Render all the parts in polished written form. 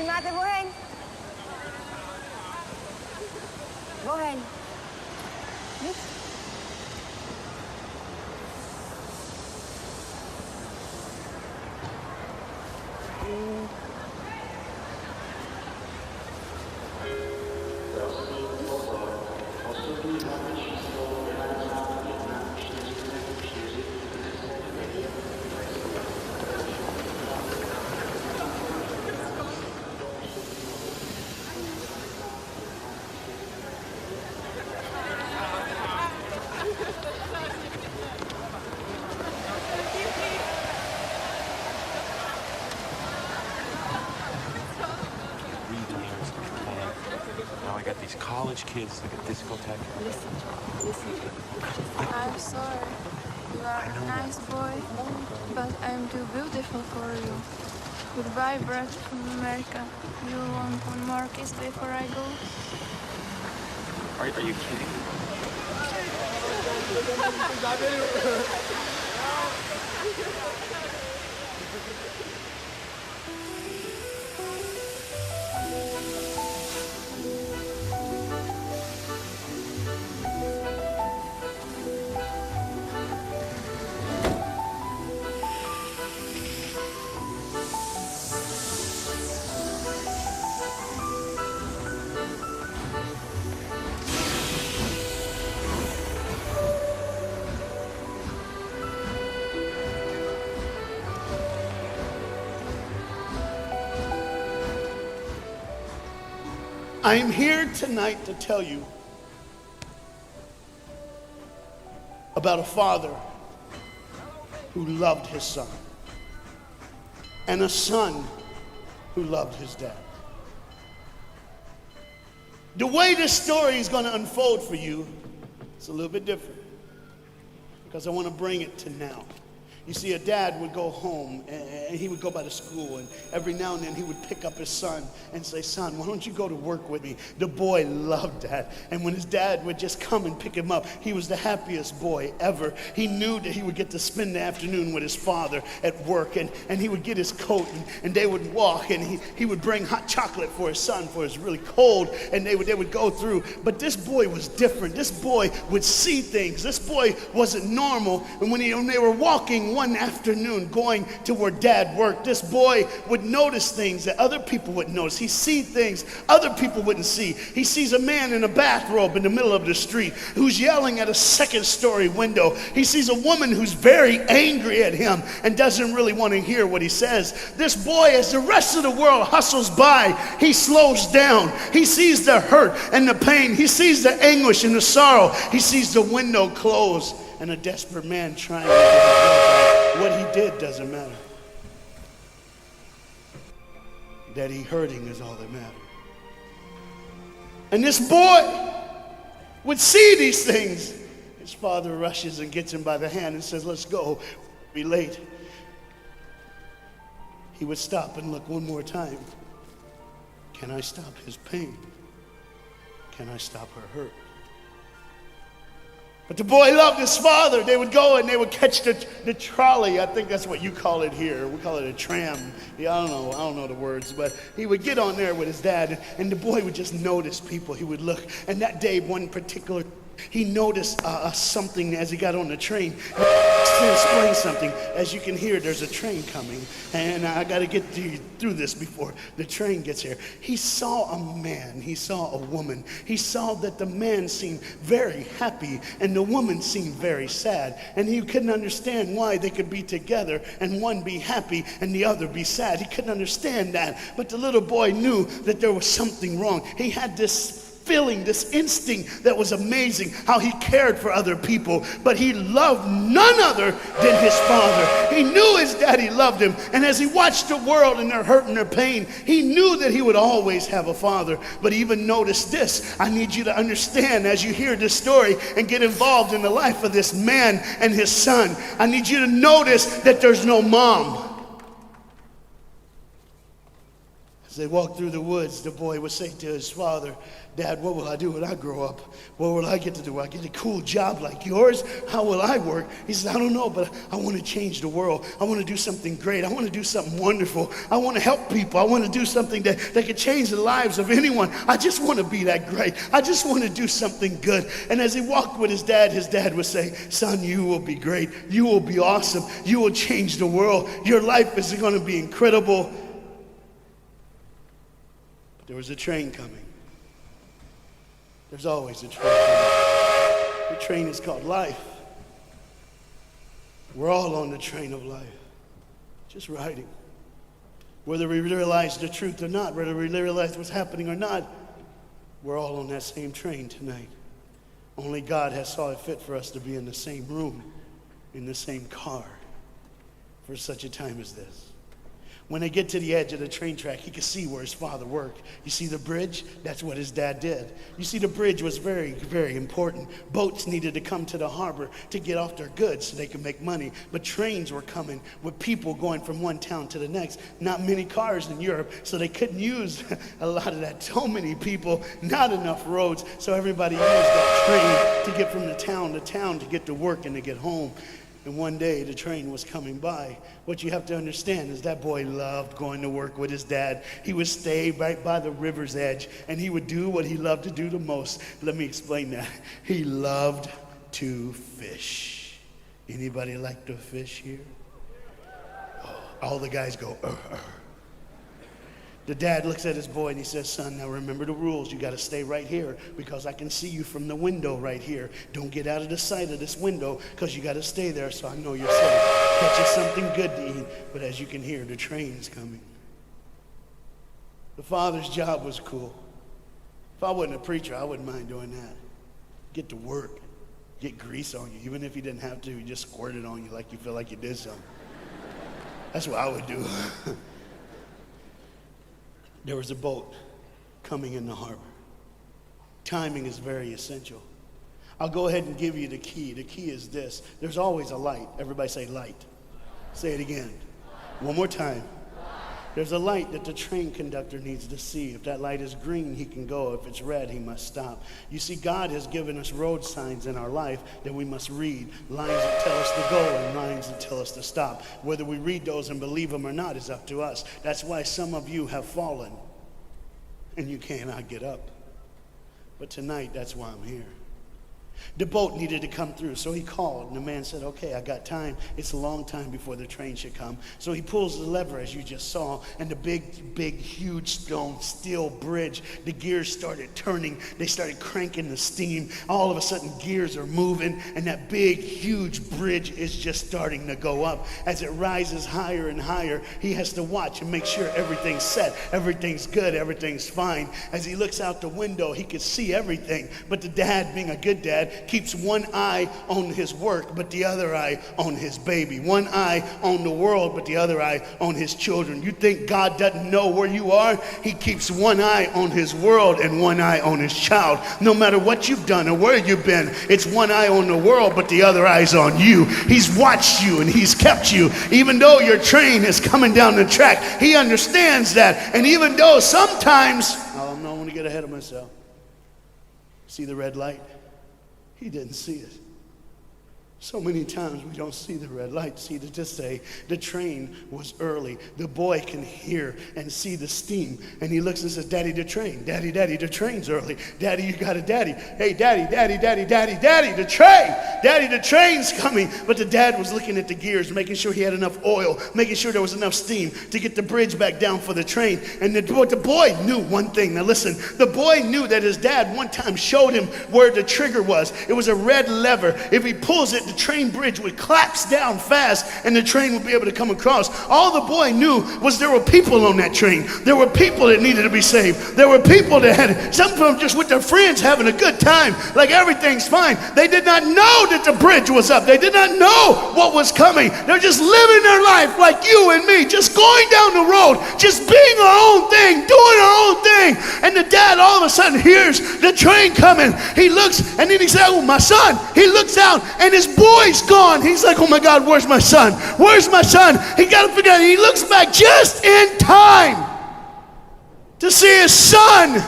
Máte oheň? Oheň. Nic? Now I got these college kids like a discotheque. Listen. I'm sorry. You are a nice boy, but I'm too beautiful for you. Goodbye, Brad from America. You want one more kiss before I go? Are you kidding? I'm here tonight to tell you about a father who loved his son and a son who loved his dad. The way this story is going to unfold for you is a little bit different because I want to bring it to now. You see, a dad would go home and he would go by the school, and every now and then he would pick up his son and say, "Son, why don't you go to work with me?" The boy loved that. And when his dad would just come and pick him up, he was the happiest boy ever. He knew that he would get to spend the afternoon with his father at work, and he would get his coat, and they would walk, and he would bring hot chocolate for his son, for it's really cold, and they would go through. But this boy was different. This boy would see things. This boy wasn't normal. And when they were walking one afternoon going to where dad worked, this boy would notice things that other people wouldn't notice. He see things other people wouldn't see. He sees a man in a bathrobe in the middle of the street who's yelling at a second-story window. He sees a woman who's very angry at him and doesn't really want to hear what he says. This boy, as the rest of the world hustles by, he slows down. He sees the hurt and the pain. He sees the anguish and the sorrow. He sees the window close and a desperate man trying to get away. What he did doesn't matter. That he hurting is all that matters. And this boy would see these things. His father rushes and gets him by the hand and says, "Let's go. We'll be late." He would stop and look one more time. Can I stop his pain? Can I stop her hurt? But the boy loved his father. They would go and they would catch the trolley. I think that's what you call it here. We call it a tram. Yeah, I don't know the words, but he would get on there with his dad, and the boy would just notice people. He would look, and that day, one particular, he noticed something as he got on the train. To explain something, as you can hear, there's a train coming, and I got to get through this before the train gets here. He saw a man, he saw a woman. He saw that the man seemed very happy, and the woman seemed very sad, and he couldn't understand why they could be together and one be happy and the other be sad. He couldn't understand that, but the little boy knew that there was something wrong. He had this feeling, this instinct that was amazing, how he cared for other people, but he loved none other than his father. He knew his daddy loved him, and as he watched the world and their hurt and their pain, he knew that he would always have a father. But even notice this, I need you to understand as you hear this story and get involved in the life of this man and his son, I need you to notice that there's no mom. As they walked through the woods, the boy would say to his father, Dad, what will I do when I grow up? What will I get to do? Will I get a cool job like yours? How will I work? He says, I don't know, but I want to change the world. I want to do something great. I want to do something wonderful. I want to help people. I want to do something that could change the lives of anyone. I just want to be that great. I just want to do something good. And as he walked with his dad would say, son, you will be great. You will be awesome. You will change the world. Your life is going to be incredible. But there was a train coming. There's always a train coming. The train is called life. We're all on the train of life, just riding. Whether we realize the truth or not, whether we realize what's happening or not, we're all on that same train tonight. Only God has saw it fit for us to be in the same room, in the same car, for such a time as this. When they get to the edge of the train track, he could see where his father worked. You see the bridge? That's what his dad did. You see, the bridge was very, very important. Boats needed to come to the harbor to get off their goods so they could make money. But trains were coming with people going from one town to the next. Not many cars in Europe, so they couldn't use a lot of that. So many people, not enough roads, so everybody used that train to get from the town to town to get to work and to get home. And one day the train was coming by. What you have to understand is that boy loved going to work with his dad. He would stay right by the river's edge and he would do what he loved to do the most. Let me explain that. He loved to fish. Anybody like to fish here? Oh, all the guys go, The dad looks at his boy and he says, son, now remember the rules. You got to stay right here because I can see you from the window right here. Don't get out of the sight of this window because you got to stay there so I know you're safe. Catch you something good to eat. But as you can hear, the train's coming. The father's job was cool. If I wasn't a preacher, I wouldn't mind doing that. Get to work. Get grease on you. Even if you didn't have to, you just squirt it on you like you feel like you did something. That's what I would do. There was a boat coming in the harbor. Timing is very essential. I'll go ahead and give you the key. The key is this. There's always a light. Everybody say light. Say it again. One more time. There's a light that the train conductor needs to see. If that light is green, he can go. If it's red, he must stop. You see, God has given us road signs in our life that we must read. Lines that tell us to go and lines that tell us to stop. Whether we read those and believe them or not is up to us. That's why some of you have fallen and you cannot get up. But tonight, that's why I'm here. The boat needed to come through, so he called, and the man said, okay, I got time. It's a long time before the train should come. So he pulls the lever, as you just saw, and the big, huge stone steel bridge, the gears started turning. They started cranking the steam. All of a sudden, gears are moving, and that big, huge bridge is just starting to go up. As it rises higher and higher, he has to watch and make sure everything's set, everything's good, everything's fine. As he looks out the window, he could see everything, but the dad, being a good dad, keeps one eye on his work, but the other eye on his baby. One eye on the world, but the other eye on his children. You think God doesn't know where you are? He keeps one eye on his world and one eye on his child. No matter what you've done or where you've been, it's one eye on the world, but the other eye's on you. He's watched you and he's kept you. Even though your train is coming down the track, he understands that. And even though sometimes, I don't want to get ahead of myself. See the red light? He didn't see it. So many times we don't see the red light. See, to just say the train was early. The boy can hear and see the steam. And he looks and says, Daddy, the train. Daddy, the train's early. Daddy, you got a daddy. Hey, Daddy, the train. Daddy, the train's coming. But the dad was looking at the gears, making sure he had enough oil, making sure there was enough steam to get the bridge back down for the train. And the boy knew one thing. Now listen, the boy knew that his dad one time showed him where the trigger was. It was a red lever. If he pulls it the train bridge would collapse down fast and the train would be able to come across. All the boy knew was there were people on that train. There were people that needed to be saved. There were people that had, some of them just with their friends having a good time, like everything's fine. They did not know that the bridge was up. They did not know what was coming. They're just living their life like you and me, just going down the road, just being our own thing, doing our own thing. And the dad all of a sudden hears the train coming. He looks and then he said, oh, my son. He looks out and his boy's gone. He's like, oh my God, where's my son? Where's my son? He got to figure out. He looks back just in time to see his son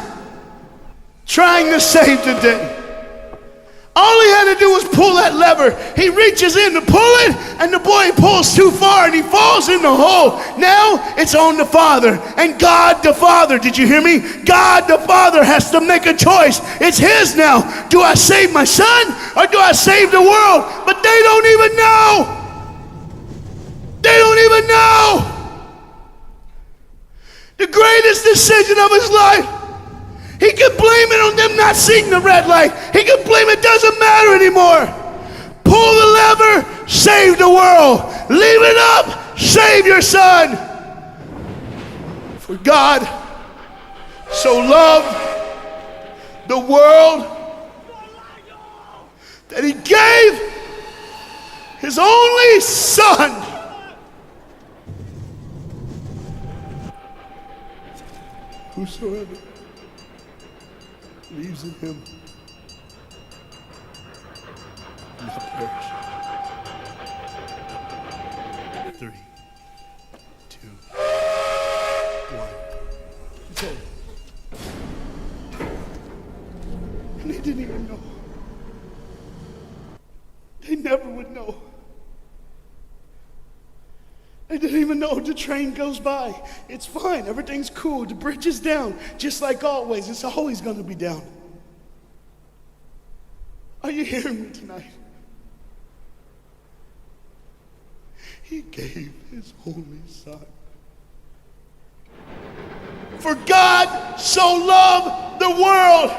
trying to save the day. All he had to do was pull that lever. He reaches in to pull it, and the boy pulls too far, and he falls in the hole. Now it's on the father. And God the Father, did you hear me? God the Father has to make a choice. It's his now. Do I save my son, or do I save the world? But they don't even know. They don't even know. The greatest decision of his life. He could blame it on them not seeing the red light. He could blame it doesn't matter anymore. Pull the lever, save the world. Leave it up, save your son. For God so loved the world that he gave his only son. Whosoever believes in him will not perish. 3, 2, 1. That's it. And they didn't even know. They never would know. They didn't even know. The train goes by. It's fine. Everything's cool. The bridge is down. Just like always. It's always going to be down. Are you hearing me tonight? He gave his only son. For God so loved the world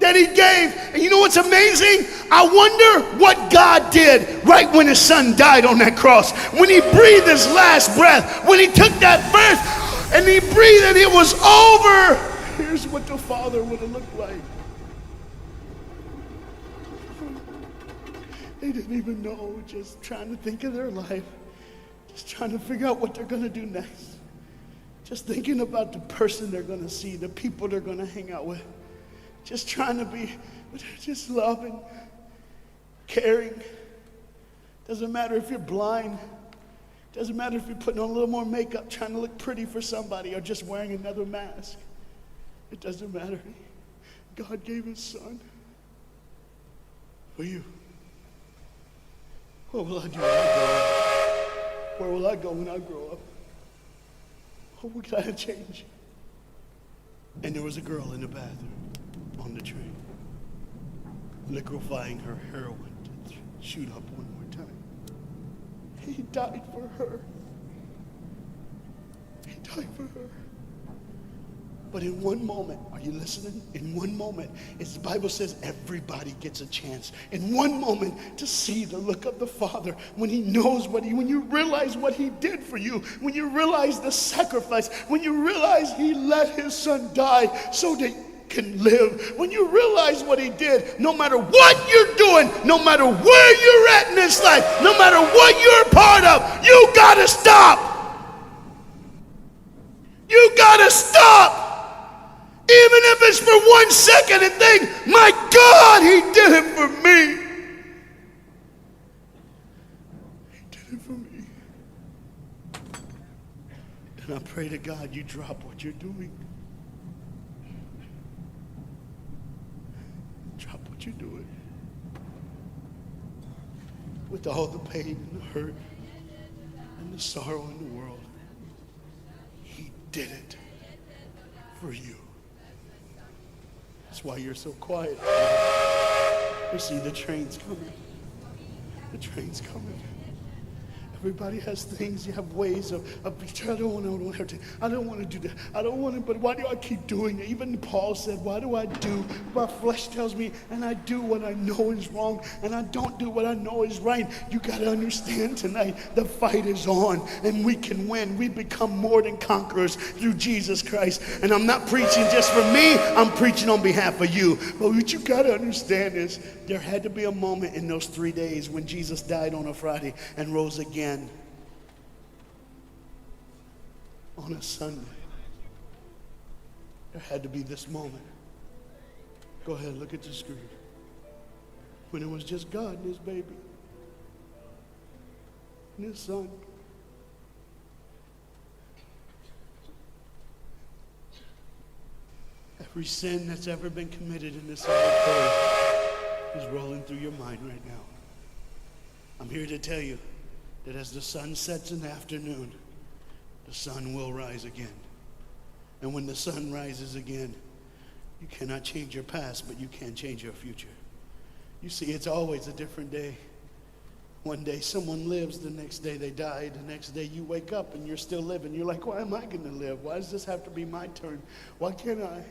that he gave. And you know what's amazing? I wonder what God did right when his son died on that cross. When he breathed his last breath. When he took that breath and he breathed and it was over. Here's what the Father would have looked like. They didn't even know, just trying to think of their life. Just trying to figure out what they're going to do next. Just thinking about the person they're going to see, the people they're going to hang out with. Just trying to be, just loving, caring. Doesn't matter if you're blind. Doesn't matter if you're putting on a little more makeup, trying to look pretty for somebody, or just wearing another mask. It doesn't matter. God gave his son for you. What will I do when I grow up? Where will I go when I grow up? What can I change? And there was a girl in the bathroom on the train, liquefying her heroin to shoot up one more time. He died for her. He died for her. But in one moment, are you listening? In one moment, as the Bible says, everybody gets a chance. In one moment to see the look of the Father when he knows when you realize what he did for you, when you realize the sacrifice, when you realize he let his son die so that you can live, when you realize what he did, no matter what you're doing, no matter where you're at in this life, no matter what you're a part of, you gotta stop. You gotta stop. Even if it's for 1 second and think, my God, he did it for me. He did it for me. And I pray to God you drop what you're doing. Drop what you're doing. With all the pain and the hurt and the sorrow in the world, he did it for you. That's why you're so quiet. You see, the train's coming. The train's coming. Everybody has things. You have ways of I don't want to. I don't want to do that. I don't want to, but why do I keep doing it? Even Paul said, why do I do? My flesh tells me, and I do what I know is wrong, and I don't do what I know is right. You got to understand tonight, the fight is on, and we can win. We become more than conquerors through Jesus Christ. And I'm not preaching just for me. I'm preaching on behalf of you. But what you got to understand is there had to be a moment in those 3 days when Jesus died on a Friday and rose again on a Sunday. There had to be this moment. Go ahead, look at the screen. When it was just God and his baby and his son. Every sin that's ever been committed in this earth is rolling through your mind right now. I'm here to tell you that as the sun sets in the afternoon, the sun will rise again. And when the sun rises again, you cannot change your past, but you can change your future. You see, it's always a different day. One day someone lives, the next day they die, the next day you wake up and you're still living. You're like, why am I going to live? Why does this have to be my turn? Why can't I?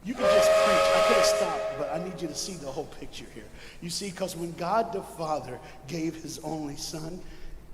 You can just preach. I could have stopped, but I need you to see the whole picture here. You see, because when God the Father gave his only son,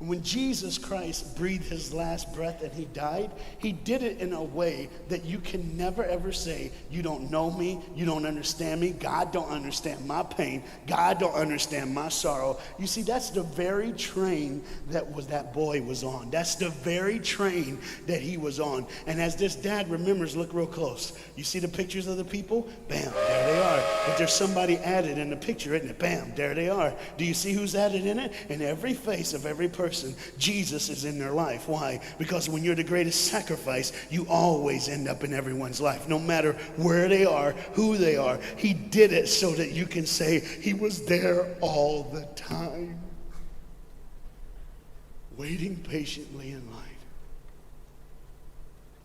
when Jesus Christ breathed his last breath and he died, he did it in a way that you can never ever say, you don't know me, you don't understand me, God don't understand my pain, God don't understand my sorrow. You see, that's the very train that boy was on. That's the very train that he was on. And as this dad remembers, look real close. You see the pictures of the people? Bam, there they are. But there's somebody added in the picture, isn't it? Bam, there they are. Do you see who's added in it? In every face of every person, Jesus is in their life. Why? Because when you're the greatest sacrifice, you always end up in everyone's life, no matter where they are, who they are. He did it so that you can say he was there all the time, waiting patiently in line.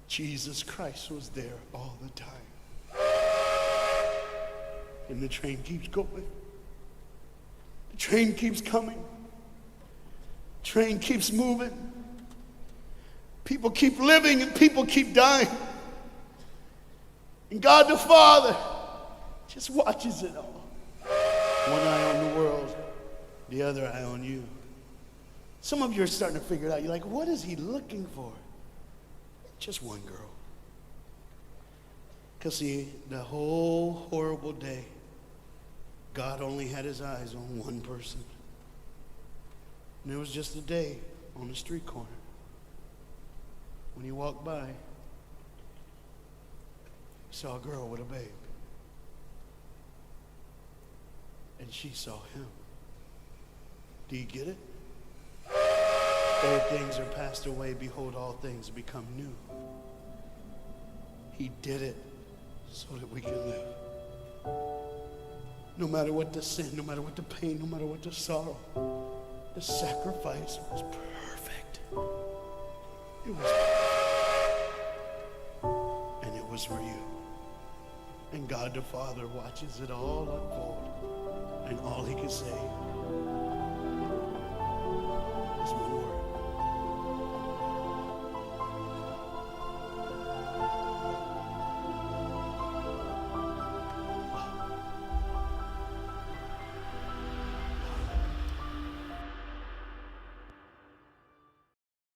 Jesus Christ was there all the time. And the train keeps going. The train keeps coming. Train keeps moving. People keep living and people keep dying. And God the Father just watches it all. One eye on the world, the other eye on you. Some of you are starting to figure it out. You're like, what is he looking for? Just one girl. Because see, the whole horrible day, God only had his eyes on one person. And it was just a day on the street corner. When he walked by, he saw a girl with a babe. And she saw him. Do you get it? Old things are passed away. Behold, all things become new. He did it so that we can live. No matter what the sin, no matter what the pain, no matter what the sorrow, the sacrifice was perfect. It was perfect. And it was for you. And God the Father watches it all unfold. And all he can say